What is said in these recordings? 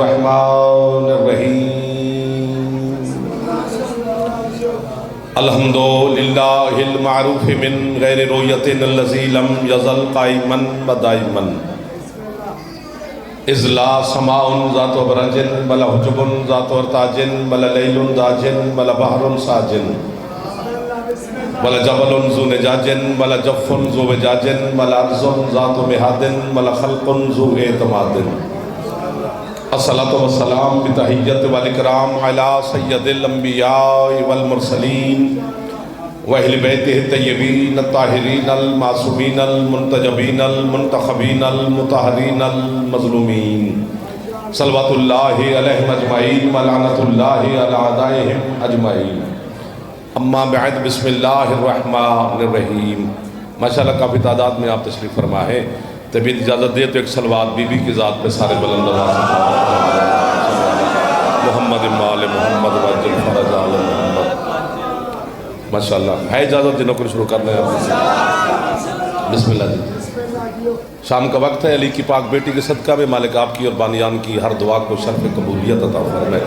الرحمن الرحیم الحمدللہ المعروف من غیر رویت الذی لم یزل قائما و دائما اذ لا سماء ذات برج بل حجب ذات ارتاج بل لیل داج بل بحر ساج بل جبل ذو نجاج بل جف ذو وجاج بل ارض ذات مہاد بل خلق ذو اعتماد الصلاۃ والسلام بتحیت والاکرام علی سید الانبیاء والمرسلین واہل بیتہ الطیبین الطاہرین المعصومین المنتجبین المنتخبین المطہرین المظلومین صلوات اللہ علیہم اجمعین ولعنۃ اللہ علی اعدائہم اجمعین اما بعد بسم اللہ الرحمن الرحیم۔ ماشاءاللہ کافی تعداد میں آپ تشریف فرما ہے، طبیعت اجازت دے تو ایک صلوات بی بی کی ذات پہ سارے بلند آواز محمد مال محمد وجل فرج آل محمد۔ ماشاءاللہ ہے اجازت جنہوں کو شروع کرنے ہیں؟ بسم اللہ جی۔ شام کا وقت ہے، علی کی پاک بیٹی کے صدقہ میں مالک آپ کی اور بانیان کی ہر دعا کو شرف قبولیت عطا فرمائے۔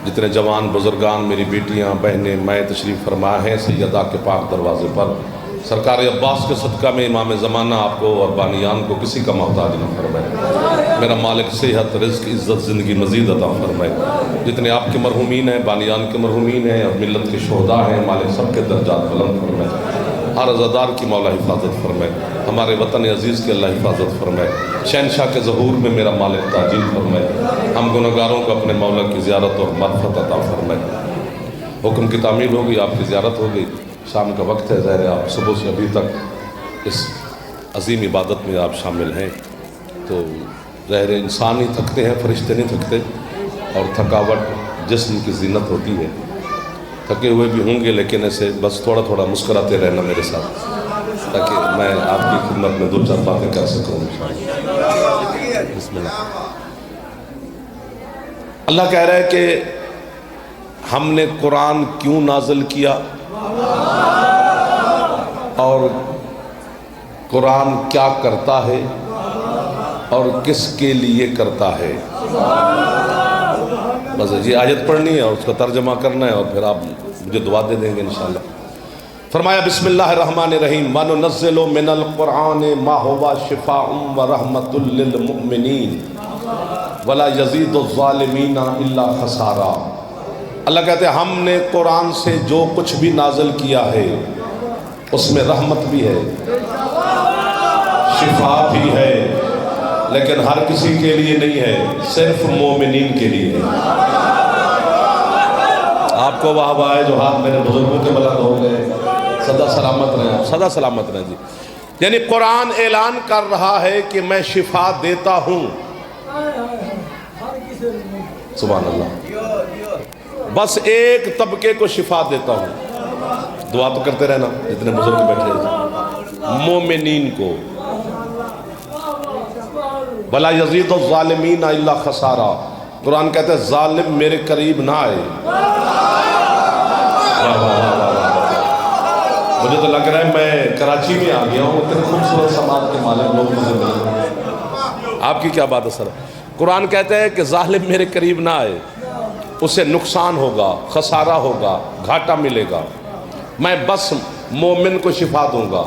جتنے جوان بزرگان میری بیٹیاں بہنیں میں تشریف فرما ہیں سیدہ کے پاک دروازے پر، سرکار عباس کے صدقہ میں امام زمانہ آپ کو اور بانیان کو کسی کا محتاج نہ فرمائے۔ میرا مالک صحت رزق عزت زندگی مزید عطا فرمائے۔ جتنے آپ کے مرحومین ہیں، بانیان کے مرحومین ہیں اور ملت کے شہداء ہیں، مالک سب کے درجات بلند فرمائے۔ ہر عزادار کی مولا حفاظت فرمائے، ہمارے وطن عزیز کے اللہ حفاظت فرمائے۔ شہنشاہ کے ظہور میں میرا مالک تاجیل فرمائے۔ ہم گنہگاروں کو اپنے مولا کی زیارت اور معرفت عطا فرمائے۔ حکم کی تعمیل ہوگی، آپ کی زیارت ہوگی، شام کا وقت ہے، ظاہر ہے آپ صبح سے ابھی تک اس عظیم عبادت میں آپ شامل ہیں، تو ظاہر ہے انسان ہی تھکتے ہیں، فرشتے نہیں تھکتے، اور تھکاوٹ جسم کی زینت ہوتی ہے۔ تھکے ہوئے بھی ہوں گے لیکن ایسے بس تھوڑا تھوڑا مسکراتے رہنا میرے ساتھ، تاکہ میں آپ کی خدمت میں دو چار باتیں کر سکوں انشاءاللہ۔ بسم اللہ۔ اللہ کہہ رہا ہے کہ ہم نے قرآن کیوں نازل کیا اور قرآن کیا کرتا ہے اور کس کے لیے کرتا ہے۔ بس یہ آیت پڑھنی ہے اور اس کا ترجمہ کرنا ہے اور پھر آپ مجھے دعا دے دیں گے انشاءاللہ۔ فرمایا بسم اللہ الرحمن الرحیم وَنُنَزِّلُ مِنَ الْقُرْآنِ مَا هُوَ شِفَاءٌ وَرَحْمَةٌ لِّلْمُؤْمِنِينَ وَلَا يَزِيدُ الظَّالِمِينَ إِلَّا خَسَارًا۔ اللہ کہتے ہیں ہم نے قرآن سے جو کچھ بھی نازل کیا ہے اس میں رحمت بھی ہے، شفا بھی ہے، لیکن ہر کسی کے لیے نہیں ہے، صرف مومنین کے لیے ہے۔ آپ کو واہ واہ ہے جو ہاتھ میرے بزرگوں کے بلند ہو گئے، سدا سلامت رہیں، آپ سدا سلامت رہیں جی۔ یعنی قرآن اعلان کر رہا ہے کہ میں شفا دیتا ہوں، سبحان اللہ، بس ایک طبقے کو شفا دیتا ہوں۔ دعا تو کرتے رہنا جتنے بزرگ بیٹھے ہیں، مومنین کو۔ بلا یزید الظالمین الا خسارا، قرآن کہتا ہے ظالم میرے قریب نہ آئے۔ مجھے تو لگ رہا ہے میں کراچی میں آ گیا ہوں، اتنے خوبصورت سماعت کے مالک لوگ مجھے ملے۔ آپ کی کیا بات ہے سر؟ قرآن کہتا ہے کہ ظالم میرے قریب نہ آئے، اسے نقصان ہوگا، خسارہ ہوگا، گھاٹا ملے گا، میں بس مومن کو شفا دوں گا۔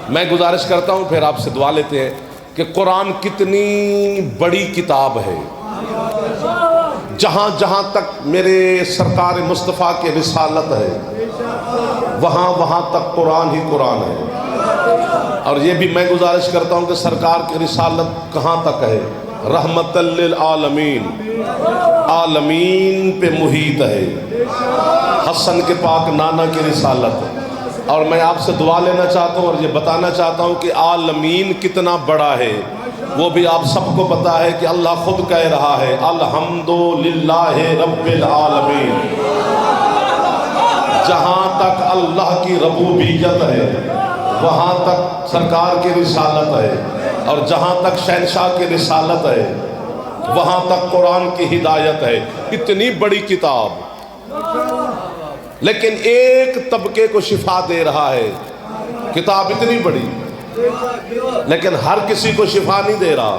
میں گزارش کرتا ہوں پھر آپ سے دعا لیتے ہیں کہ قرآن کتنی بڑی کتاب ہے، جہاں جہاں تک میرے سرکار مصطفیٰ کی رسالت ہے وہاں وہاں تک قرآن ہی قرآن ہے۔ اور یہ بھی میں گزارش کرتا ہوں کہ سرکار کی رسالت کہاں تک ہے؟ رحمت للعالمین، عالمین پہ محیط ہے، حسن کے پاک نانا کی رسالت۔ اور میں آپ سے دعا لینا چاہتا ہوں اور یہ بتانا چاہتا ہوں کہ عالمین کتنا بڑا ہے وہ بھی آپ سب کو پتا ہے کہ اللہ خود کہہ رہا ہے الحمدللہ رب العالمین۔ جہاں تک اللہ کی ربوبیت ہے وہاں تک سرکار کی رسالت ہے، اور جہاں تک شہنشاہ کی رسالت ہے وہاں تک قرآن کی ہدایت ہے۔ اتنی بڑی کتاب لیکن ایک طبقے کو شفا دے رہا ہے۔ کتاب اتنی بڑی لیکن ہر کسی کو شفا نہیں دے رہا۔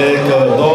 1 2,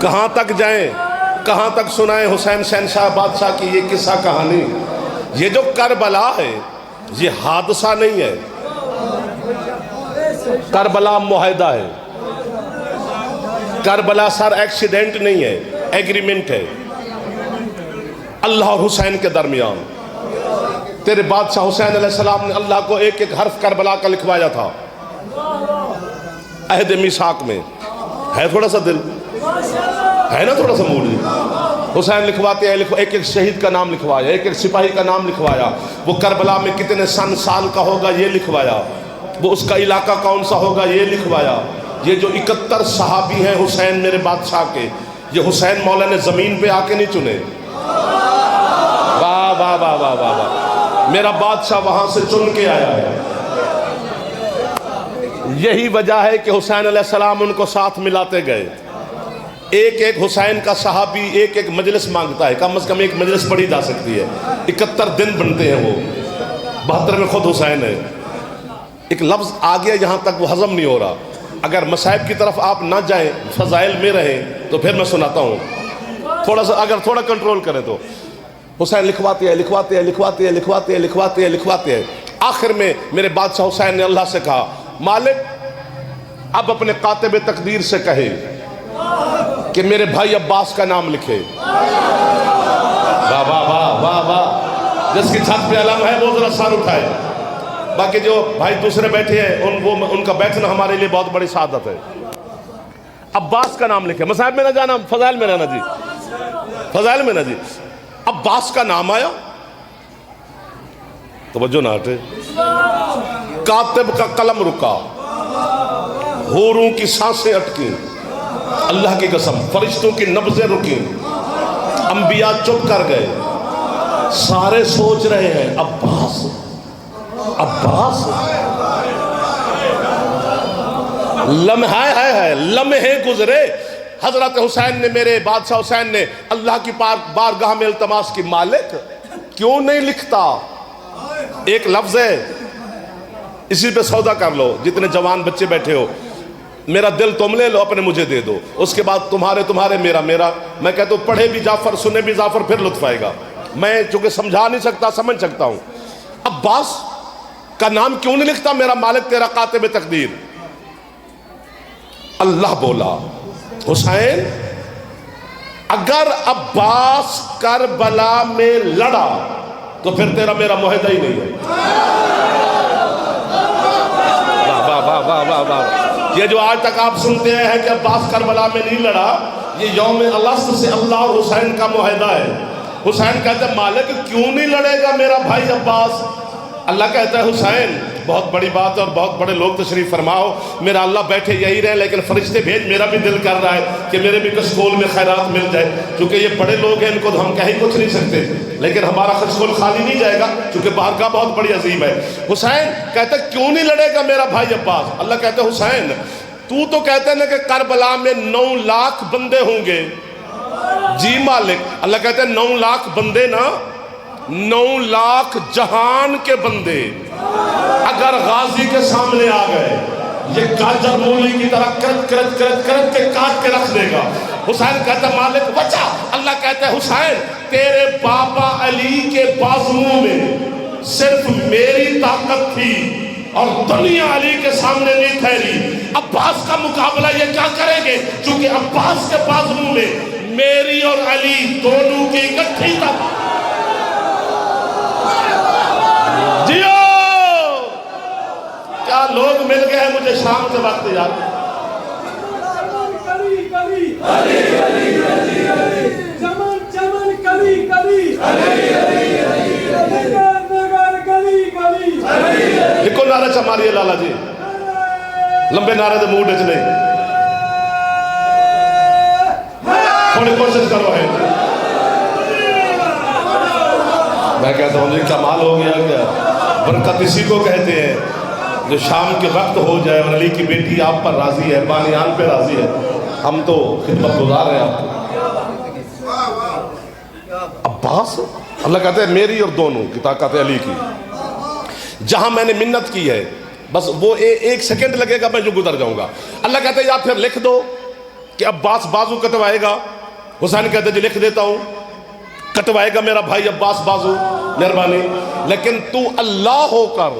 کہاں تک جائیں، کہاں تک سنائیں حسین شہنشاہ بادشاہ کی یہ قصہ کہانی؟ یہ جو کربلا ہے یہ حادثہ نہیں ہے، کربلا معاہدہ ہے، کربلا سر ایکسیڈنٹ نہیں ہے، ایگریمنٹ ہے اللہ اور حسین کے درمیان۔ تیرے بادشاہ حسین علیہ السلام نے اللہ کو ایک ایک حرف کربلا کا لکھوایا تھا عہد میثاق میں۔ ہے تھوڑا سا دل ہے نا، تھوڑا سا موڈ؟ حسین لکھواتے ہیں، ایک ایک شہید کا نام لکھوایا، ایک ایک سپاہی کا نام لکھوایا، وہ کربلا میں کتنے سال کا ہوگا یہ لکھوایا، وہ اس کا علاقہ کون سا ہوگا یہ لکھوایا۔ یہ جو 71 صحابی ہیں حسین میرے بادشاہ کے، یہ حسین مولا نے زمین پہ آ کے نہیں چنے، واہ واہ واہ واہ واہ واہ، میرا بادشاہ وہاں سے چن کے آیا ہے۔ یہی وجہ ہے کہ حسین علیہ السلام ان کو ساتھ ملاتے گئے۔ ایک ایک حسین کا صحابی ایک ایک مجلس مانگتا ہے، کم از کم ایک مجلس پڑھی جا سکتی ہے، 71 دن بنتے ہیں وہ، 72 میں خود حسین ہے۔ ایک لفظ آ گیا یہاں تک وہ ہضم نہیں ہو رہا، اگر مصائب کی طرف آپ نہ جائیں، فضائل میں رہیں تو پھر میں سناتا ہوں، تھوڑا سا اگر تھوڑا کنٹرول کریں تو۔ حسین لکھواتے ہیں لکھواتے ہیں لکھواتے ہیں لکھواتے ہیں لکھواتے ہیں لکھواتے ہیں، آخر میں میرے بادشاہ حسین نے اللہ سے کہا، مالک اب اپنے کاتب تقدیر سے کہے کہ میرے بھائی عباس کا نام لکھے۔ واہ واہ واہ واہ واہ، جس کی چھت پہ علم ہے وہ ذرا سر اٹھائے، باقی جو بھائی دوسرے بیٹھے ہیں ان کا بیٹھنا ہمارے لیے بہت بڑی سعادت ہے۔ عباس کا نام لکھے، مصائب میں نہ جانا، فضائل میں رہنا جی، فضائل میں نہ جی۔ عباس کا نام آیا، توجہ نہ ہٹے، کاتب کا قلم رکا، حوروں کی سانسیں اٹکیں، اللہ کی قسم فرشتوں کی نبضیں رکیں، انبیاء چپ کر گئے، سارے سوچ رہے ہیں عباس عباس۔ لمحے گزرے، حضرت حسین نے، میرے بادشاہ حسین نے اللہ کی بارگاہ میں التماس کی، مالک کیوں نہیں لکھتا؟ ایک لفظ ہے، اسی پہ سودا کر لو، جتنے جوان بچے بیٹھے ہو، میرا دل تم لے لو، اپنے مجھے دے دو، اس کے بعد تمہارے میرا میرا۔ میں کہتا ہوں پڑھے بھی جعفر سنے بھی جعفر، پھر لطف آئے گا۔ میں چونکہ سمجھا نہیں سکتا، سمجھ سکتا ہوں۔ عباس کا نام کیوں نہیں لکھتا میرا مالک تیرا کاتب تقدیر؟ اللہ بولا، حسین اگر عباس کربلا میں لڑا تو پھر تیرا میرا معاہدہ ہی نہیں ہے۔ واہ واہ واہ واہ واہ۔ یہ جو آج تک آپ سنتے ہیں کہ عباس کربلا میں نہیں لڑا، یہ یوم الست سے اللہ اور حسین کا معاہدہ ہے۔ حسین کہتے ہیں مالک کیوں نہیں لڑے گا میرا بھائی عباس؟ اللہ کہتا ہے حسین بہت بڑی بات ہے اور بہت بڑے لوگ تشریف فرماؤ، میرا اللہ بیٹھے یہی رہے، لیکن فرشتے بھیج، میرا بھی دل کر رہا ہے کہ میرے بھی کشکول میں خیرات مل جائے، کیونکہ یہ بڑے لوگ ہیں، ان کو تو ہم کہیں کچھ نہیں سکتے، لیکن ہمارا کشکول خالی نہیں جائے گا کیونکہ بارگاہ بہت بڑی عظیم ہے۔ حسین کہتا ہے کیوں نہیں لڑے گا میرا بھائی عباس؟ اللہ کہتا ہے حسین تو کہتے ہیں نا کہ کربلا میں 9 لاکھ بندے ہوں گے۔ جی مالک۔ اللہ کہتا ہے 9 لاکھ بندے نا، 9 لاکھ جہان کے بندے اگر غازی کے سامنے آ گئے، یہ گاجر مولی کی طرح کرت کرت کرت کرت کے کاٹ کے رکھ دے گا۔ حسین کہتا ہے مالک وجہ؟ اللہ کہتا ہے حسین تیرے بابا علی کے بازوؤں میں صرف میری طاقت تھی اور دنیا علی کے سامنے نہیں ٹھہری۔ عباس کا مقابلہ یہ کیا کریں گے؟ چونکہ عباس کے بازوؤں میں میری اور علی دونوں کی اکٹھی طاقت۔ جیو کیا لوگ مل گئے ہیں مجھے شام کے وقت یاد۔ لکھو نعرہ چماریے لالا جی، لمبے نعرے دے موڈ اچ نہیں، تھوڑی کوشش کرو ہے۔ میں کہتا ہوں جی کمال ہو گیا کیا؟ برکت اسی کو کہتے ہیں جو شام کے وقت ہو جائے اور علی کی بیٹی آپ پر راضی ہے، بانیان پہ راضی ہے، ہم تو خدمت گزار ہیں آپ کو۔ عباس اللہ کہتے ہیں میری اور دونوں کی طاقت ہے علی کی، جہاں میں نے منت کی ہے بس وہ 1 سیکنڈ لگے گا میں جو گزر جاؤں گا۔ اللہ کہتے ہیں یا پھر لکھ دو کہ عباس بازو کٹوائے گا؟ حسین کہتے جی لکھ دیتا ہوں، کٹوائے گا میرا بھائی عباس بازو، مہربانی، لیکن تو اللہ ہو کر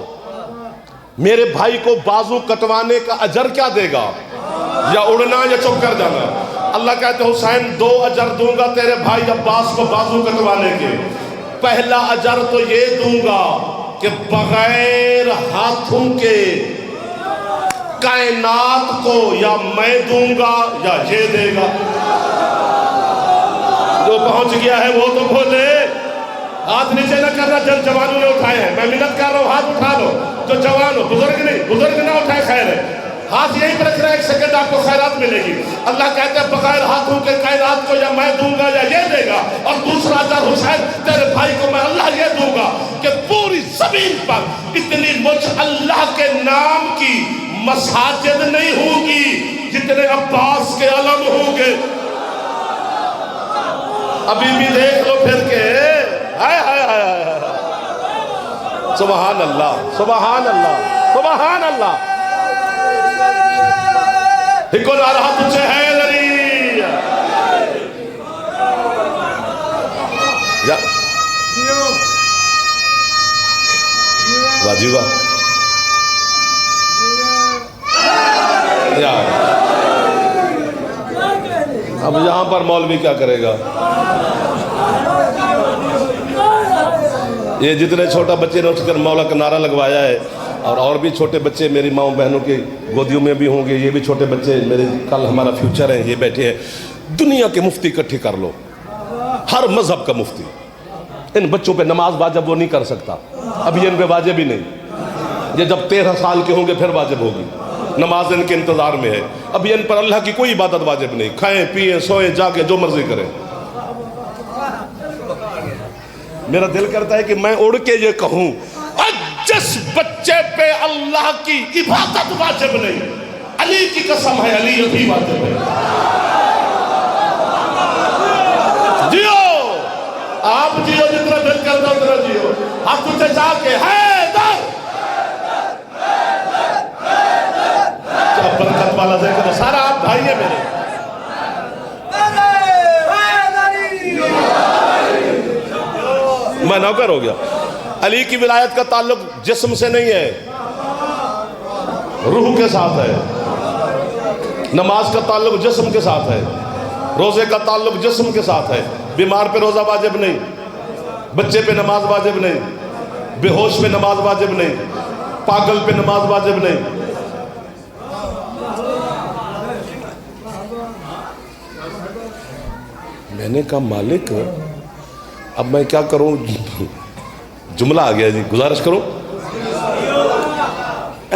میرے بھائی کو بازو کٹوانے کا اجر کیا دے گا؟ یا اڑنا یا چپ کر جانا؟ اللہ کہتے حسین 2 اجر دوں گا تیرے بھائی عباس کو بازو کٹوانے کے۔ پہلا اجر تو یہ دوں گا کہ بغیر ہاتھوں کے کائنات کو یا میں دوں گا یا یہ دے گا۔ جو پہنچ گیا ہے وہ تو بولے۔ ہاتھ نیچے نہ کر رہا، جن جوانوں نے اٹھائے ہیں، میں منت کر رہا ہوں، ہاتھ اٹھا لو جو جوان ہو، بزرگ نہیں، بزرگ نہ اٹھائے خیر ہے، ہاتھ یہیں پر رکھ رہا ہے، 1 سیکنڈ آپ کو خیرات ملے گی۔ اللہ کہتے ہیں بغیر ہاتھوں کے کائنات کو یا میں دوں گا یا یہ دے گا۔ اور دوسرا اجر حسین تیرے بھائی کو میں اللہ یہ دوں گا کہ پوری زمین پر اتنی مجھ اللہ کے نام کی مساجد نہیں ہوگی جتنے عباس کے علم ہوں گے۔ ابھی بھی دیکھ لو پھر کے، ہائے ہائے ہائے، سبحان اللہ سبحان اللہ سبحان اللہ۔ ہکو نعرہ تجھے حیدری، واجی واہ، اب یہاں پر مولوی کیا کرے گا؟ یہ جتنے چھوٹا بچے نے اٹھ کر مولا کا نعرہ لگوایا ہے، اور بھی چھوٹے بچے میری ماؤں بہنوں کی گودیوں میں بھی ہوں گے، یہ بھی چھوٹے بچے میرے کل ہمارا فیوچر ہیں، یہ بیٹھے ہیں۔ دنیا کے مفتی اکٹھے کر لو، ہر مذہب کا مفتی، ان بچوں پہ نماز واجب وہ نہیں کر سکتا، اب یہ ان پہ واجب ہی نہیں، یہ جب 13 سال کے ہوں گے پھر واجب ہوگی، نماز ان کے انتظار میں ہے، اب یہ ان پر اللہ کی کوئی عبادت واجب نہیں، کھائیں پیئیں سوئیں جاگیں جو مرضی کریں۔ میرا دل کرتا ہے کہ میں اڑ کے یہ کہوں، جس بچے پہ اللہ کی عبادت واجب نہیں، علی کی قسم ہے علی ابھی واجب ہے۔ جیو آپ جیو، جتنا دل کرتا اتنا جیو، آپ کچھ جا کے حیدر، کیا برکت والا ذکر، سارا آپ بھائی ہیں میرے۔ میں نوکر ہو گیا۔ علی کی ولایت کا تعلق جسم سے نہیں ہے، روح کے ساتھ ہے۔ نماز کا تعلق جسم کے ساتھ ہے، روزے کا تعلق جسم کے ساتھ ہے۔ بیمار پہ روزہ واجب نہیں، بچے پہ نماز واجب نہیں، بے ہوش پہ نماز واجب نہیں، پاگل پہ نماز واجب نہیں۔ میں نے کہا مالک اب میں کیا کروں؟ جملہ آ گیا جی، گزارش کروں۔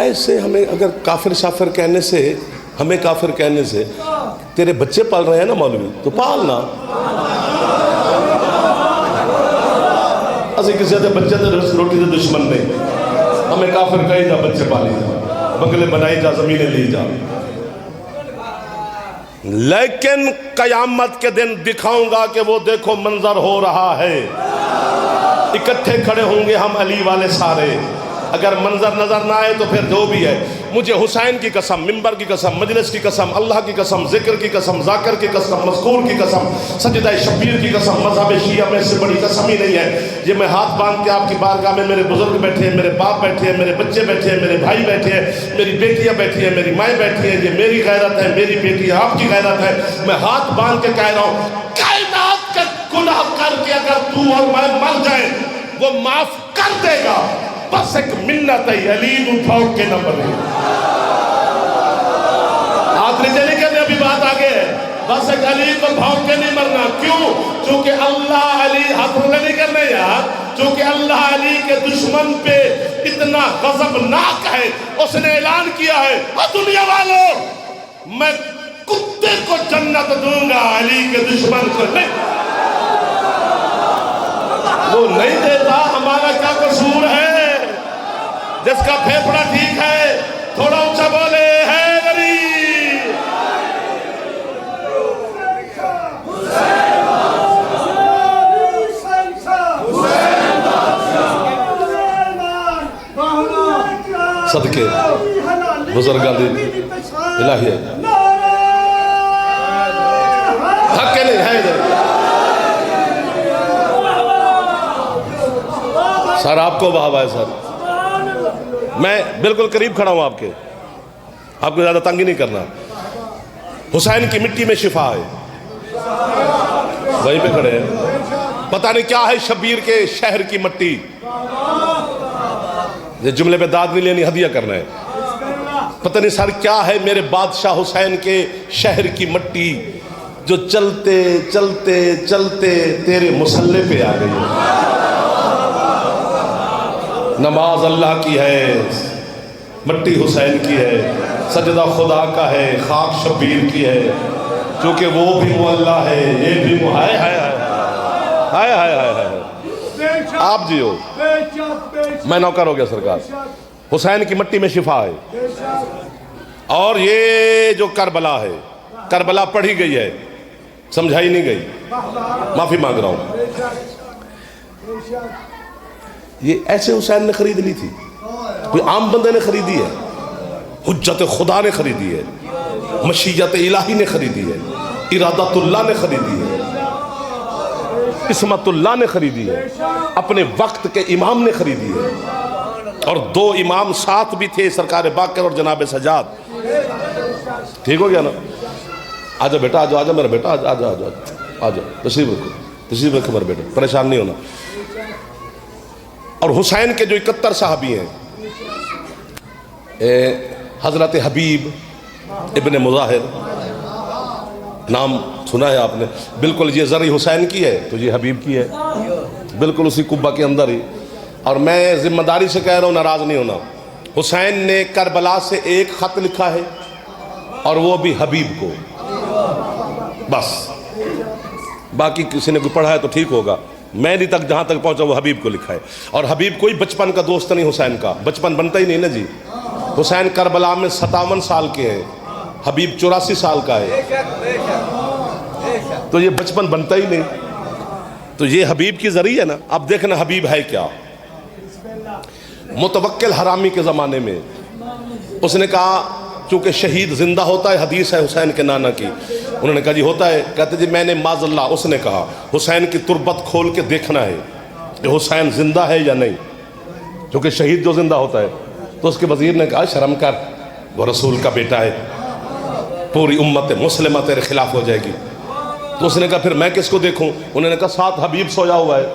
ایسے ہمیں اگر کافر شافر کہنے سے، ہمیں کافر کہنے سے، تیرے بچے پال رہے ہیں نا مولوی، تو پالنا۔ اسی کسی سے بچے سے روٹی سے دشمن نہیں، ہمیں کافر کہی جا بچے پالی جا، بنگلے بنائی جا، زمینیں لی جا، لیکن قیامت کے دن دکھاؤں گا کہ وہ دیکھو منظر ہو رہا ہے، اکٹھے کھڑے ہوں گے ہم علی والے سارے۔ اگر منظر نظر نہ آئے تو پھر جو بھی ہے، مجھے حسین کی قسم، منبر کی قسم، مجلس کی قسم، اللہ کی قسم، ذکر کی قسم، ذاکر کی قسم، مذکور کی قسم، سجدہ شبیر کی قسم، مذہب شیعہ میں سے بڑی قسم ہی نہیں ہے۔ یہ میں ہاتھ باندھ کے آپ کی بارگاہ میں، میرے بزرگ بیٹھے ہیں، میرے باپ بیٹھے ہیں، میرے بچے بیٹھے ہیں، میرے بھائی بیٹھے ہیں، میری بیٹیاں بیٹھی ہیں، میری مائیں بیٹھی ہیں، یہ میری غیرت ہے، میری بیٹی ہے، آپ کی غیرت ہے۔ میں ہاتھ باندھ کے کہہ رہا ہوں، کائنات کا گناہ کر کے اگر تو اور میں مر جائیں وہ معاف کر دے گا، بس ایک منت ہے، علی نو پھوک کے نہ مرے۔ ہاتھ نیچے نہیں کرنے، ابھی بات آگے ہے، بس ایک علی کو پھوک کے نہیں مرنا۔ کیوں؟ چونکہ اللہ علی، ہاتھ نہیں کرنے یار، چونکہ اللہ علی کے دشمن پہ اتنا غضبناک ہے، اس نے اعلان کیا ہے، اور دنیا والوں میں کتے کو جنت دوں گا، علی کے دشمن کو نہیں۔ وہ نہیں دیتا، ہمارا کیا قصور ہے؟ جس کا پھیپڑا ٹھیک ہے تھوڑا اونچا بولے، حیدری۔ صدقے بزرگاں دی الہی ہے۔ حق کے نہیں ہے ادھر. سر آپ کو واہ واہ سر. میں بالکل قریب کھڑا ہوں آپ کے, آپ کو زیادہ تنگ ہی نہیں کرنا. حسین کی مٹی میں شفا ہے, وہیں پہ کھڑے ہیں. پتہ نہیں کیا ہے شبیر کے شہر کی مٹی. یہ جملے پہ داد نہیں لینی, ہدیہ کرنا ہے. پتہ نہیں سر کیا ہے میرے بادشاہ حسین کے شہر کی مٹی جو چلتے چلتے چلتے تیرے مصلے پہ آ گئی. نماز اللہ کی ہے, مٹی حسین کی ہے, سجدہ خدا کا ہے, خاک شبیر کی ہے, کیونکہ وہ بھی معلّہ ہے, یہ بھی ہائے ہائے ہائے ہائے ہائے ہائے. آپ جی ہو, میں نوکر ہو گیا سرکار. حسین کی مٹی میں شفا ہے. اور یہ جو کربلا ہے, کربلا پڑھی گئی ہے, سمجھائی نہیں گئی, معافی مانگ رہا ہوں. یہ ایسے حسین نے خرید لی تھی, کوئی عام بندے نے خریدی ہے؟ حجت خدا نے خریدی ہے, مشیت الہی نے خریدی ہے, ارادت اللہ نے خریدی ہے, قسمت اللہ نے خریدی ہے, اپنے وقت کے امام نے خریدی ہے. اور دو امام ساتھ بھی تھے, سرکار باقر اور جناب سجاد. ٹھیک ہو گیا نا؟ آجا بیٹا, آجا آجا میرا بیٹا, آجا آجا آجا آجا, تشریف رکھو, تشریف رکھو میرا بیٹا, پریشان نہیں ہونا. اور حسین کے جو 71 صحابی ہیں, حضرت حبیب ابن مظاہر, نام سنا ہے آپ نے, بالکل یہ زرعی حسین کی ہے تو یہ حبیب کی ہے, بالکل اسی قبہ کے اندر ہی. اور میں ذمہ داری سے کہہ رہا ہوں, ناراض نہیں ہونا. حسین نے کربلا سے ایک خط لکھا ہے, اور وہ بھی حبیب کو, بس. باقی کسی نے کوئی پڑھا ہے تو ٹھیک ہوگا, میں نہیں تک جہاں تک پہنچا وہ حبیب کو لکھا ہے. اور حبیب کوئی بچپن کا دوست نہیں حسین کا, بچپن بنتا ہی نہیں نا جی. حسین کربلا میں 57 سال کے ہیں, حبیب 84 سال کا ہے, تو یہ بچپن بنتا ہی نہیں. تو یہ حبیب کی ذریعہ ہے نا. اب دیکھنا حبیب ہے کیا. متوکل حرامی کے زمانے میں اس نے کہا, چونکہ شہید زندہ ہوتا ہے, حدیث ہے حسین کے نانا کی, انہوں نے کہا جی ہوتا ہے. کہتے جی میں نے معاذ اللہ, اس نے کہا حسین کی تربت کھول کے دیکھنا ہے کہ حسین زندہ ہے یا نہیں, چونکہ شہید جو زندہ ہوتا ہے. تو اس کے وزیر نے کہا شرم کر, وہ رسول کا بیٹا ہے, پوری امت مسلمہ تیرے خلاف ہو جائے گی. تو اس نے کہا پھر میں کس کو دیکھوں؟ انہوں نے کہا ساتھ حبیب سویا ہوا ہے.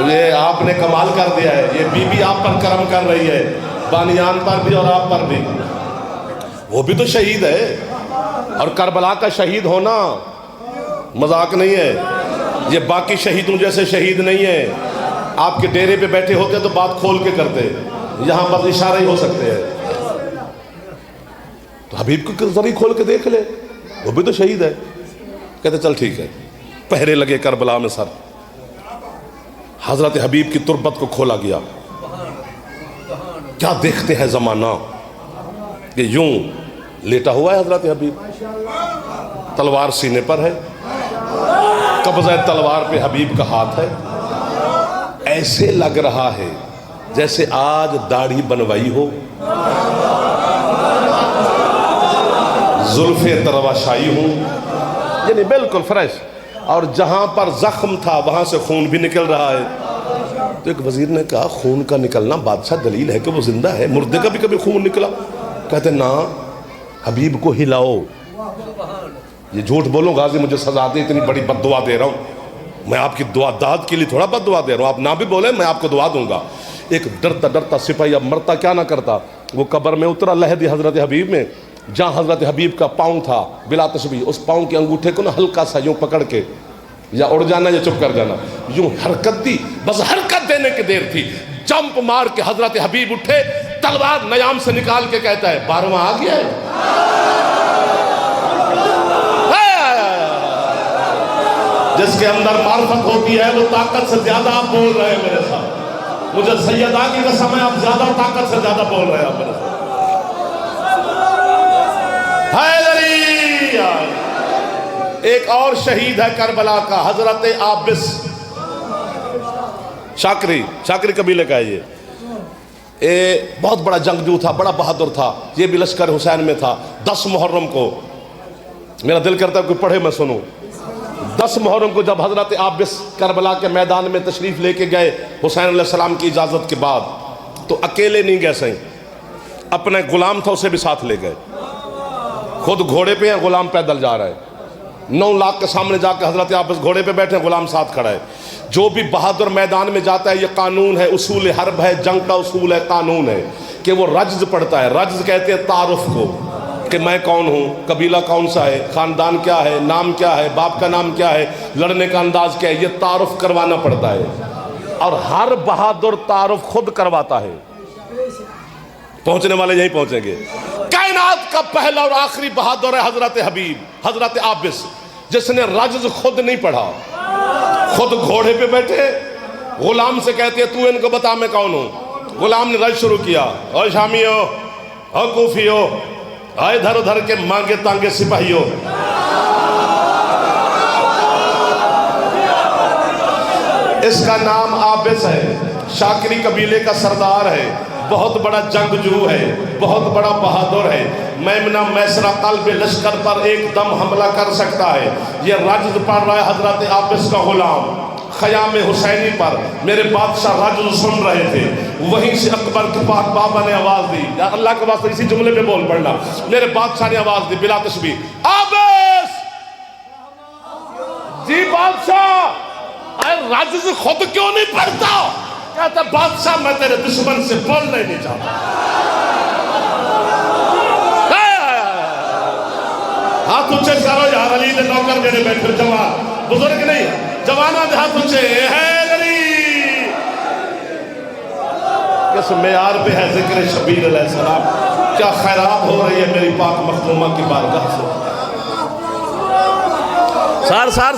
یہ آپ نے کمال کر دیا ہے, یہ بی بی آپ پر کرم کر رہی ہے, بانیان پر بھی اور آپ پر بھی. وہ بھی تو شہید ہے, اور کربلا کا شہید ہونا مذاق نہیں ہے. یہ باقی شہیدوں جیسے شہید نہیں ہے. آپ کے ڈیرے پہ بیٹھے ہوتے تو بات کھول کے کرتے, یہاں بس اشارے ہی ہو سکتے ہیں. تو حبیب کو ذریعہ کھول کے دیکھ لے, وہ بھی تو شہید ہے. کہتے چل ٹھیک ہے. پہرے لگے کربلا میں سر, حضرت حبیب کی تربت کو کھولا گیا. کیا دیکھتے ہیں زمانہ کہ یوں لیٹا ہوا ہے حضرت حبیب, تلوار سینے پر ہے, قبضہ تلوار پہ حبیب کا ہاتھ ہے. ایسے لگ رہا ہے جیسے آج داڑھی بنوائی ہو, زلفیں ترواشائی ہوں, یعنی بالکل فریش. اور جہاں پر زخم تھا وہاں سے خون بھی نکل رہا ہے. تو ایک وزیر نے کہا خون کا نکلنا بادشاہ دلیل ہے کہ وہ زندہ ہے, مردے کا بھی کبھی خون نکلا؟ کہتے نا, حبیب کو ہلاؤ. یہ جھوٹ بولوں غازی مجھے سزا دے, اتنی بڑی بد دعا دے رہا ہوں میں, آپ کی دعا داد کے لیے تھوڑا بد دعا دے رہا ہوں. آپ نہ بھی بولیں میں آپ کو دعا دوں گا. ایک ڈرتا ڈرتا سپاہی, اب مرتا کیا نہ کرتا, وہ قبر میں اترا لہدی حضرت حبیب میں, جہاں حضرت حبیب کا پاؤں تھا بلا تشبیہ, اس پاؤں کے انگوٹھے کو نا ہلکا سا یوں پکڑ کے, یا اڑ جانا یا چپ کر جانا, یوں حرکت دی, بس حرکت دینے کی دیر تھی. جمپ مار کے حضرت حبیب اٹھے, تلوار نیام سے نکال کے کہتا ہے 12واں آ گیا ہے. جس کے اندر معرفت ہوتی ہے وہ طاقت سے زیادہ آپ بول رہے ہیں میرے ساتھ. مجھے سیدہ کی قسم ہے, آپ زیادہ طاقت سے زیادہ بول رہے ہیں آپ میرے ساتھ. ایک اور شہید ہے کربلا کا, حضرت عابس. شاکری قبیلے کا ہے یہ. بہت بڑا جنگجو تھا، بڑا بہادر تھا، یہ بھی لشکر حسین میں تھا۔ 10 محرم کو، میرا دل کرتا ہے کوئی پڑھے میں سنوں، 10 محرم کو جب حضرت عابس کربلا کے میدان میں تشریف لے کے گئے حسین علیہ السلام کی اجازت کے بعد، تو اکیلے نہیں گئے سہیں، اپنے غلام تھا اسے بھی ساتھ لے گئے۔ خود گھوڑے پہ ہیں، غلام پیدل جا رہا ہے۔ 9 لاکھ کے سامنے جا کے حضرت عابس گھوڑے پہ بیٹھے، غلام ساتھ کھڑا ہے۔ جو بھی بہادر میدان میں جاتا ہے، یہ قانون ہے، اصول حرب ہے، جنگ کا اصول ہے، قانون ہے کہ وہ رجز پڑھتا ہے۔ رجز کہتے ہیں تعارف کو، کہ میں کون ہوں، قبیلہ کون سا ہے، خاندان کیا ہے، نام کیا ہے، باپ کا نام کیا ہے، لڑنے کا انداز کیا ہے، یہ تعارف کروانا پڑتا ہے۔ اور ہر بہادر تعارف خود کرواتا ہے۔ پہنچنے والے یہیں پہنچیں گے۔ کائنات کا پہلا اور آخری بہادر ہے حضرت حبیب، حضرت عابس، جس نے رجز خود نہیں پڑھا، خود گھوڑے پہ بیٹھے، غلام سے کہتے ہیں تو ان کو بتا میں کون ہوں۔ غلام نے رج شروع کیا، اے شامیو، اے کوفیو، اے ادھر ادھر کے مانگے تانگے سپاہیو، اس کا نام عابس ہے، شاکری قبیلے کا سردار ہے، بہت بڑا جنگجو ہے، بہت بڑا بہادر ہے، میمنہ میسرہ قلب لشکر پر ایک دم حملہ کر سکتا ہے۔ یہ رجز پڑھ رہا ہے حضرت عابس کا غلام خیام حسینی پر۔ میرے بادشاہ رجز سن رہے تھے، وہیں سے اکبر کے پاک بابا نے آواز دی، یا اللہ کے واسطے اسی جملے پہ بول پڑھنا، میرے بادشاہ نے آواز دی بلا تشبیہ، عابس! جی بادشاہ، اے رجز خود کیوں نہیں پڑھتا؟ کہتا بادشاہ میں تیرے دشمن سے بولنے نہیں چاہتا۔ ہاتھ اونچے کرو یار، علی دے نوکر میرے بیٹھے جوان، بزرگ نہیں، جوانہ دے ہاتھ اونچے، ہے علی! کس معیار پہ ہے ذکر شبیر علیہ السلام، کیا خیرات ہو رہی ہے میری پاک مخدومہ کی بارگاہ سے۔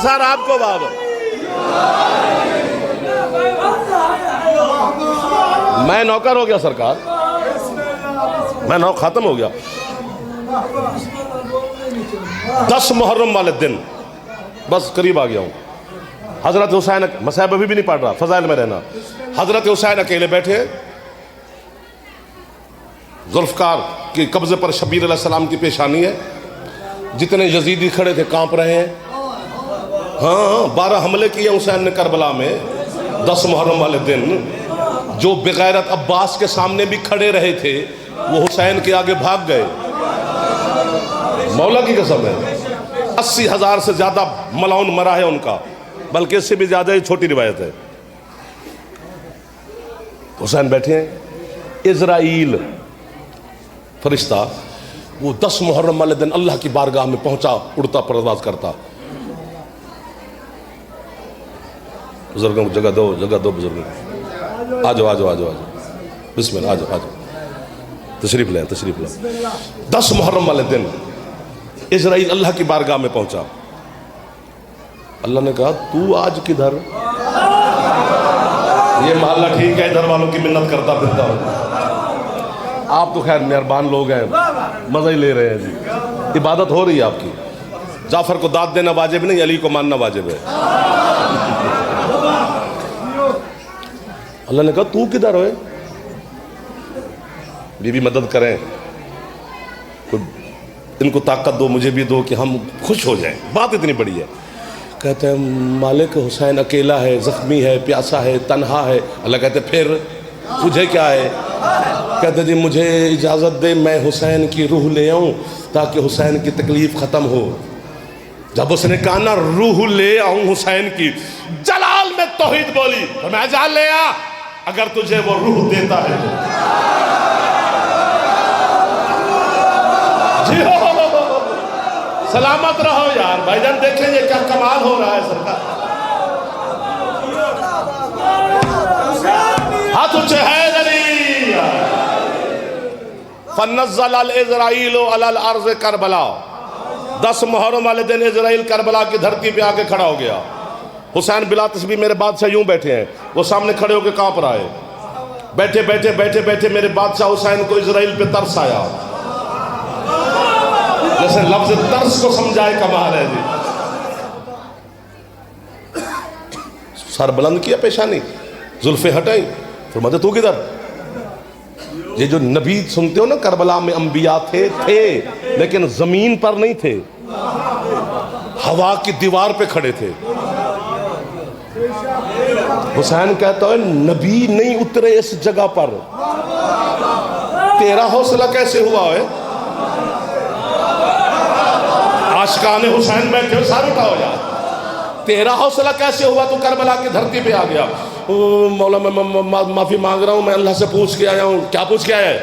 سار آپ کو بابا، میں نوکر ہو گیا سرکار، میں ختم ہو گیا۔ 10 محرم والے دن بس قریب آ گیا ہوں۔ حضرت حسین، مصائب ابھی بھی نہیں پڑھ رہا، فضائل میں رہنا۔ حضرت حسین اکیلے بیٹھے، ذوالفقار کے قبضے پر شبیر علیہ السلام کی پیشانی ہے، جتنے یزیدی کھڑے تھے کانپ رہے ہیں۔ ہاں 12 حملے کیے حسین نے کربلا میں 10 محرم والے دن۔ جو بغیرت عباس کے سامنے بھی کھڑے رہے تھے وہ حسین کے آگے بھاگ گئے، مولا کی قسم ہے۔ 80,000 سے زیادہ ملاؤن مرا ہے ان کا، بلکہ اس سے بھی زیادہ یہ چھوٹی روایت ہے۔ حسین بیٹھے ہیں، اسرائیل فرشتہ وہ 10 محرم والے دن اللہ کی بارگاہ میں پہنچا، اڑتا پرواز کرتا۔ بزرگوں کو جگہ دو بزرگوں کو، آجو بسم اللہ، آجو تشریف لیں۔ 10 محرم والے دن اسرائیل اللہ کی بارگاہ میں پہنچا۔ اللہ نے کہا تو آج کدھر؟ یہ محلہ ٹھیک ہے، ادھر والوں کی منت کرتا پھرتا ہوں۔ آپ تو خیر مہربان لوگ ہیں، مزہ ہی لے رہے ہیں جی، عبادت ہو رہی ہے آپ کی۔ جعفر کو داد دینا واجب نہیں، علی کو ماننا واجب ہے۔ اللہ نے کہا تو کدھر ہوئے؟ بی بی مدد کریں، ان کو طاقت دو، مجھے بھی دو کہ ہم خوش ہو جائیں، بات اتنی بڑی ہے۔ کہتے ہیں مالک حسین اکیلا ہے، زخمی ہے، پیاسا ہے، تنہا ہے۔ اللہ کہتے پھر تجھے کیا ہے؟ کہتے جی مجھے اجازت دے میں حسین کی روح لے آؤں تاکہ حسین کی تکلیف ختم ہو۔ جب اس نے کہا نا روح لے آؤں حسین کی، جلال میں توحید بولی، میں جا لے آ اگر تجھے وہ روح دیتا ہے۔ جی ہو سلامت رہو یار بھائی جان، دیکھیں یہ کیا کمال ہو رہا ہے سرکار۔ ہاتھ اونچے ہے علی۔ فنزل الاسرائیل علی الارض کربلا، 10 محرم والے دن اسرائیل کربلا کی دھرتی پہ آ کے کھڑا ہو گیا۔ حسین بلا تسبیح میرے بادشاہ یوں بیٹھے ہیں، وہ سامنے کھڑے ہو کے کانپ رہا ہے۔ بیٹھے میرے بادشاہ حسین کو اسرائیل پہ ترس آیا، جیسے لفظ ترس کو سمجھائے کمال ہے جی۔ سر بلند کیا، پیشانی زلفیں ہٹائیں، فرماتے تو کدھر؟ یہ جو نبی سنتے ہو نا کربلا میں انبیاء تھے لیکن زمین پر نہیں تھے، ہوا کی دیوار پہ کھڑے تھے۔ حسین کہتا ہے نبی نہیں اترے اس جگہ پر، تیرا حوصلہ کیسے ہوا ہے؟ عاشقان حسین بیٹھے ہو، سار اٹھا ہو جا، تیرا حوصلہ کیسے ہوا تو کربلا کی دھرتی پہ آ گیا؟ مولا میں معافی مانگ رہا ہوں، میں اللہ سے پوچھ کے آیا ہوں۔ کیا پوچھ کے آیا ہے؟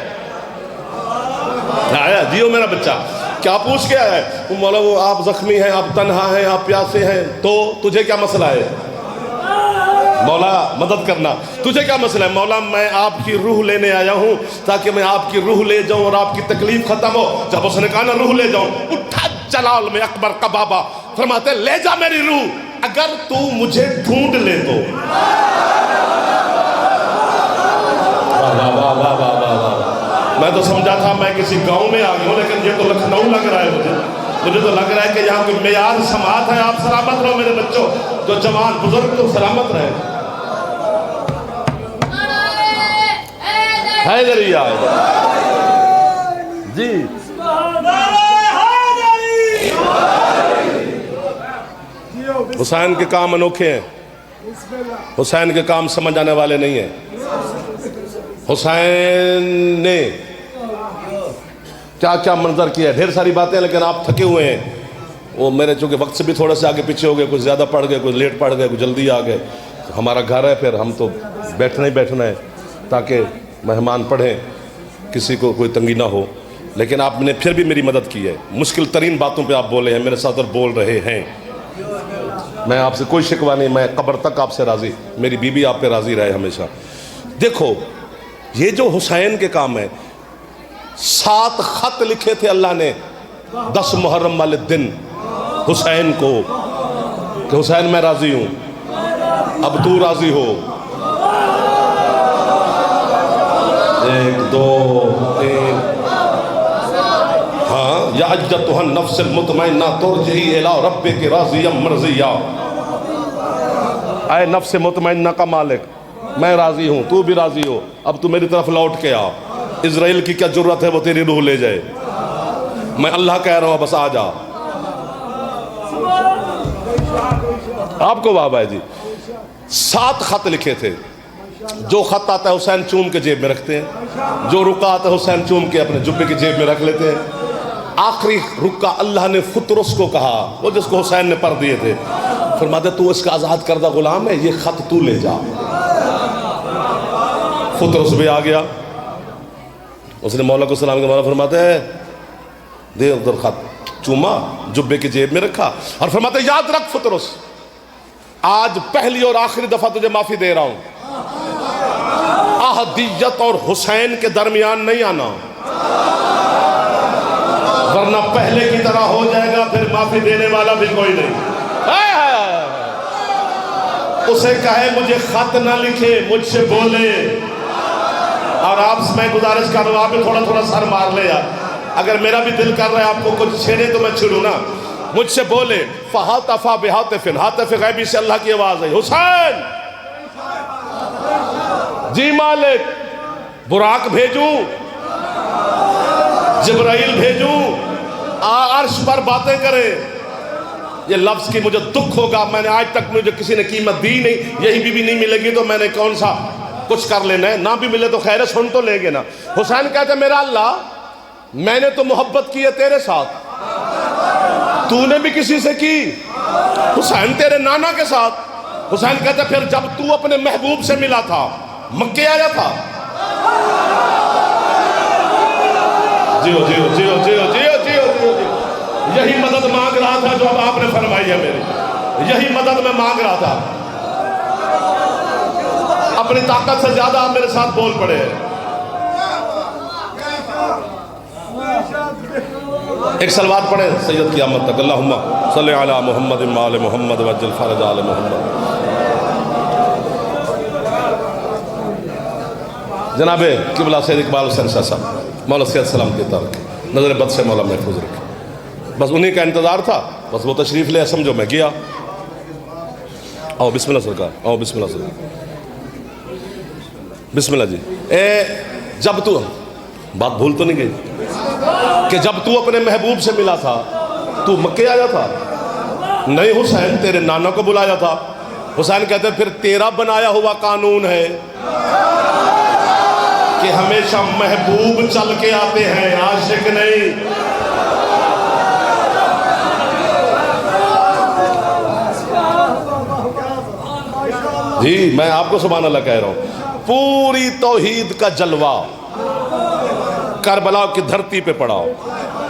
آیا جیو میرا بچہ، کیا پوچھ کے آیا ہے؟ مولا وہ آپ زخمی ہیں، آپ تنہا ہیں، آپ پیاسے ہیں، تو تجھے کیا مسئلہ ہے؟ مولا مدد کرنا، تجھے کیا مسئلہ ہے؟ مولا میں آپ کی روح لینے آیا ہوں تاکہ میں آپ کی روح لے جاؤں اور آپ کی تکلیف ختم ہو۔ جب اس نے کہا نا روح لے جاؤں، اٹھا جلال میں اکبر کا بابا، فرماتے لے جا میری روح، اگر تو مجھے ڈھونڈ لے تو۔ میں تو سمجھا تھا میں کسی گاؤں میں آ گیا ہوں، لیکن یہ تو لکھنؤ لگ رہا ہے مجھے تو لگ رہا ہے کہ یہاں کوئی معیار سماعت ہے۔ آپ سلامت رہو میرے بچوں، جو جوان بزرگ تو سلامت رہے۔ حیدری آئے جی، حسین کے کام انوکھے ہیں، حسین کے کام سمجھ آنے والے نہیں ہیں۔ حسین نے کیا کیا منظر کیا ہے، ڈھیر ساری باتیں، لیکن آپ تھکے ہوئے ہیں۔ وہ میرے چونکہ وقت سے بھی تھوڑے سے آگے پیچھے ہو گئے، کچھ زیادہ پڑھ گئے، کچھ لیٹ پڑھ گئے، کچھ جلدی آ گئے۔ ہمارا گھر ہے، پھر ہم تو بیٹھنا ہی بیٹھنا ہے تاکہ مہمان پڑھیں، کسی کو کوئی تنگی نہ ہو۔ لیکن آپ نے پھر بھی میری مدد کی ہے، مشکل ترین باتوں پہ آپ بولے ہیں میرے ساتھ اور بول رہے ہیں۔ میں آپ سے کوئی شکوہ نہیں، میں قبر تک آپ سے راضی، میری بیوی آپ پہ راضی رہے ہمیشہ۔ دیکھو یہ جو حسین کے کام ہے، 7 خط لکھے تھے اللہ نے 10 محرم والے دن حسین کو کہ حسین میں راضی ہوں، اب تو راضی ہو۔ 1 2 3 ہاں، یا ایتھا النفس المطمئنہ ترجعی الی ربک راضیہ مرضیہ۔ اے نفس مطمئنہ کا مالک، میں راضی ہوں، تو بھی راضی ہو، اب تو میری طرف لوٹ کے آ۔ اسرائیل کی کیا جرت ہے وہ تیری روح لے جائے؟ میں اللہ کہہ رہا ہوں بس آ جا۔ آپ کو بابا ہے جی، 7 خط لکھے تھے۔ جو خط آتا ہے حسین چوم کے جیب میں رکھتے ہیں، جو رکا آتا ہے حسین چوم کے اپنے جبے کی جیب میں رکھ لیتے ہیں۔ آخری رکا اللہ نے فطرس کو کہا، وہ جس کو حسین نے پر دیے تھے، فرماتے تو اس کا آزاد کردہ غلام ہے، یہ خط تو لے جا۔ فطرس بھی آ گیا، اس نے مولا کو سلام کے مولا فرماتے ہیں دے ادھر خط، چوما جبے کی جیب میں رکھا اور فرماتے یاد رکھ فطرس، آج پہلی اور آخری دفعہ تجھے معافی دے رہا ہوں، احدیت اور حسین کے درمیان نہیں آنا، ورنہ پہلے کی طرح ہو جائے گا، پھر معافی دینے والا بھی کوئی نہیں۔ اسے کہے مجھے خط نہ لکھے، مجھ سے بولے۔ اور آپ سے میں گزارش کر رہا ہوں، آپ بھی تھوڑا تھوڑا سر مار لے یار، اگر میرا بھی دل کر رہا ہے آپ کو کچھ چھیڑے تو میں چھڑوں نا، مجھ سے بولے۔ فہاتفا بہاتف، ہاتف غیبی سے اللہ کی آواز ہے، حسین جی مالک، براق بھیجوں، جبرائیل بھیجوں، عرش پر باتیں کرے۔ یہ لفظ کی مجھے دکھ ہوگا، میں نے آج تک مجھے کسی نے قیمت دی نہیں، یہی بھی نہیں ملے گی تو میں نے کون سا کچھ کر لینا ہے، نہ بھی ملے تو خیر سن تو لیں گے نا۔ حسین کہتے ہیں میرا اللہ، میں نے تو محبت کی ہے تیرے ساتھ، تو نے بھی کسی سے کی، حسین تیرے نانا کے ساتھ۔ حسین کہتے ہیں پھر جب تو اپنے محبوب سے ملا تھا، مکے آیا تھا، جیو جیو جیو جیو جیو جیو جیو، یہی مدد مانگ رہا تھا جو اب آپ نے فرمائی ہے میری، یہی مدد میں مانگ رہا تھا۔ اپنی طاقت سے زیادہ آپ میرے ساتھ بول پڑے ہیں۔ ایک سلوات پڑھیں سید قیامت تک، اللہم صلی علی محمد وآل محمد وعجل فرج آل محمد۔ جناب قبلہ سید اقبال حسین شاہ صاحب، مولا سید سلام کی طرف نظر بد سے مولا محفوظ رکھے۔ بس انہی کا انتظار تھا، بس وہ تشریف لے سمجھو میں گیا۔ آؤ بسم اللہ سرکار، آؤ بسم اللہ سرکار، بسم اللہ جی۔ جب تو بات بھول تو نہیں گئی کہ جب تو اپنے محبوب سے ملا تھا تو مکے آیا تھا؟ نہیں حسین، تیرے نانا کو بلایا تھا۔ حسین کہتے پھر تیرا بنایا ہوا قانون ہے کہ ہمیشہ محبوب چل کے آتے ہیں، عاشق نہیں۔ جی میں آپ کو سبحان اللہ کہہ رہا ہوں، پوری توحید کا جلوہ کربلا کی دھرتی پہ پڑا،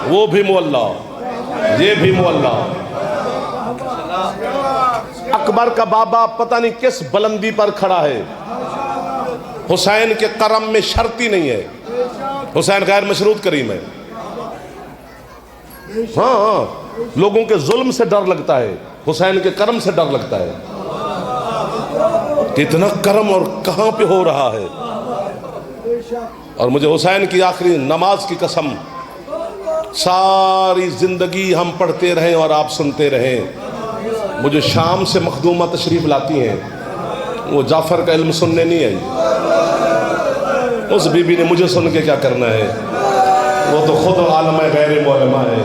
وہ بھی معلیٰ، یہ بھی معلیٰ۔ اکبر کا بابا پتہ نہیں کس بلندی پر کھڑا ہے، حسین کے کرم میں شرطی نہیں ہے، حسین غیر مشروط کریم ہے۔ ہاں لوگوں کے ظلم سے ڈر لگتا ہے، حسین کے کرم سے ڈر لگتا ہے۔ کتنا کرم اور کہاں پہ ہو رہا ہے۔ اور مجھے حسین کی آخری نماز کی قسم، ساری زندگی ہم پڑھتے رہیں اور آپ سنتے رہیں۔ مجھے شام سے مخدومہ تشریف لاتی ہیں، وہ جعفر کا علم سننے نہیں آئی، اس بی بی نے مجھے سن کے کیا کرنا ہے، وہ تو خود عالم غیر معلمہ ہے۔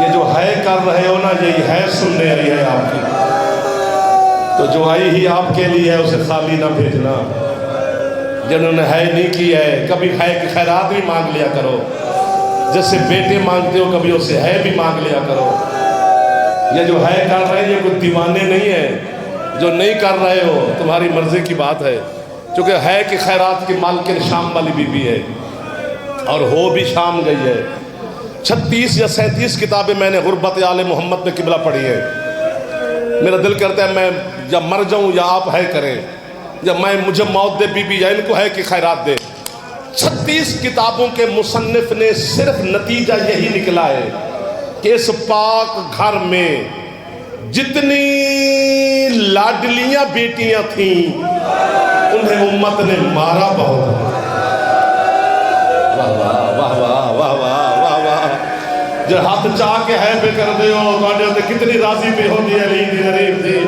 یہ جو ہے کر رہے ہو نا، یہی ہے سننے آئی ہے آپ کی، تو جو آئی ہی آپ کے لیے ہے اسے خالی نہ بھیجنا۔ جنہوں نے ہے نہیں کی ہے، کبھی ہے کہ خیرات بھی مانگ لیا کرو، جیسے بیٹے مانگتے ہو کبھی اسے ہے بھی مانگ لیا کرو۔ یہ جو ہے کر رہے ہیں یہ کوئی دیوانے نہیں ہیں، جو نہیں کر رہے ہو تمہاری مرضی کی بات ہے، چونکہ ہے کہ خیرات کی مالکن شام والی بی بی ہے اور ہو بھی شام گئی ہے۔ 36 یا 37 کتابیں میں نے غربت آل محمد میں قبلہ پڑھی ہیں۔ میرا دل کرتا ہے میں یا مر جاؤں یا آپ ہے کریں، یا میں مجھے موت دے بی بی یا ان کو ہے کہ خیرات دے۔ 36 کتابوں کے مصنف نے صرف نتیجہ یہی نکلا ہے کہ اس پاک گھر میں جتنی لاڈلیاں بیٹیاں تھیں انہیں امت نے مارا بہت۔ واہ واہ واہ واہ واہ واہ واہ واہ۔ جو ہاتھ چاہ کے ہے پہ کر دے ہو تو کتنی راضی پہ ہو دی علی دی غریب دی،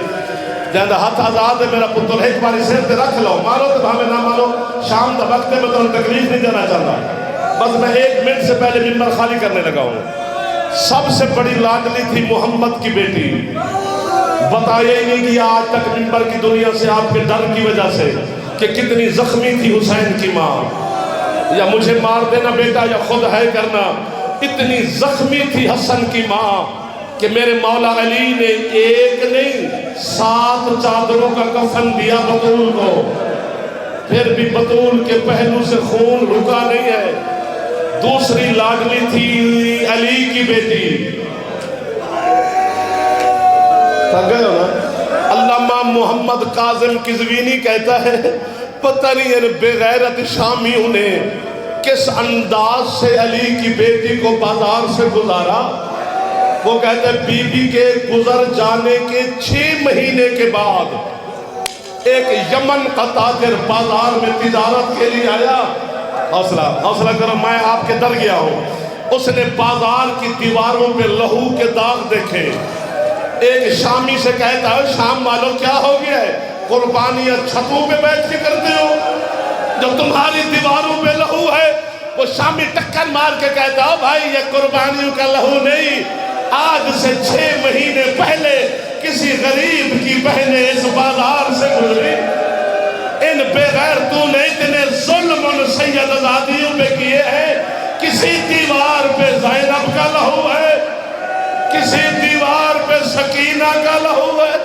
جہاں ہاتھ آزاد ہے میرا پتر ایک باری سر تے رکھ لو، مارو تو ہمیں نہ مارو، شام دا وقت ہے میں تو تکلیف نہیں دینا چاہتا، بس میں 1 منٹ سے پہلے ممبر خالی کرنے لگا ہوں۔ سب سے بڑی لاڈلی تھی محمد کی بیٹی، بتایا ہی نہیں کہ آج تک ممبر کی دنیا سے آپ کے ڈر کی وجہ سے کہ کتنی زخمی تھی حسین کی ماں، یا مجھے مار دینا بیٹا یا خود ہے کرنا، اتنی زخمی تھی حسن کی ماں کہ میرے مولا علی نے 1 نہیں 7 چادروں کا کفن دیا بطول کو، پھر بھی بطول کے پہلو سے خون رکا نہیں ہے۔ دوسری لاڈلی تھی علی کی بیٹی، تھک گئے ہو نا؟ علامہ محمد کاظم قزوینی کہتا ہے پتہ نہیں ان بے غیرت شامیوں نے کس انداز سے علی کی بیٹی کو بازار سے گزارا۔ وہ کہتے ہیں بی بی کے گزر جانے کے 6 مہینے کے بعد ایک یمن کا تاجر بازار میں تجارت کے لیے آیا، حوصلہ کرو میں آپ کے در گیا ہوں، اس نے بازار کی دیواروں پہ لہو کے داغ دیکھے، ایک شامی سے کہتا ہے شام والوں کیا ہو گیا ہے، قربانیاں چھتوں پہ بیٹھ کے کرتے ہو، جب تمہاری دیواروں پہ لہو ہے۔ وہ شامی ٹکر مار کے کہتا ہے بھائی یہ قربانیوں کا لہو نہیں، آج سے 6 مہینے پہلے کسی غریب کی بہنیں اس بازار سے گزری، ان بے غیرتوں نے اتنے ظلم ان سید آزادیوں پہ کیے ہیں، کسی دیوار پہ زینب کا لہو ہے، کسی دیوار پہ سکینہ کا لہو ہے۔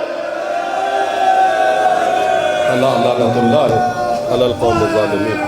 اللہ اللہ اللہ اللہ القوم الظالمین۔